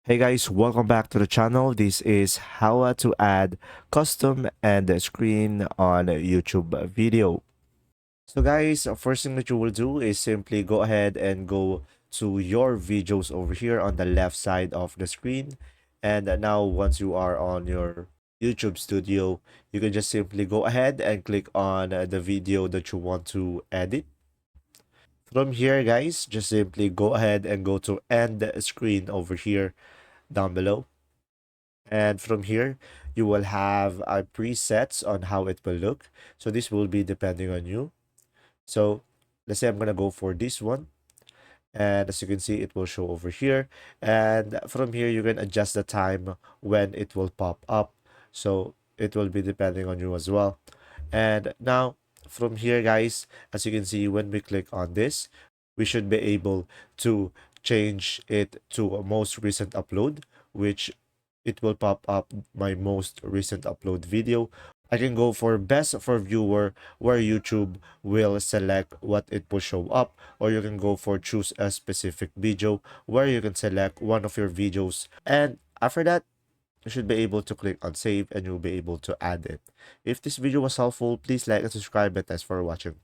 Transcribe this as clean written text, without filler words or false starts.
Hey guys, welcome back to the channel. This is how to add custom end screen on a YouTube video. So guys, first thing that you will do is simply go ahead and go to your videos over here on the left side of the screen. And now once you are on your YouTube studio, you can just simply go ahead and click on the video that you want to edit. From here guys, just simply go ahead and go to end screen over here down below. And from here, you will have presets on how it will look. So this will be depending on you. So let's say I'm gonna go for this one. And as you can see, it will show over here. And from here, you can adjust the time when it will pop up. So it will be depending on you as well. And now from here, guys, as you can see, when we click on this, we should be able to change it to a most recent upload, which it will pop up my most recent upload video. I can go for best for viewer where YouTube will select what it will show up, or you can go for choose a specific video where you can select one of your videos. And after that, you should be able to click on save and you'll be able to add it. If this video was helpful, please like and subscribe, and thanks for watching.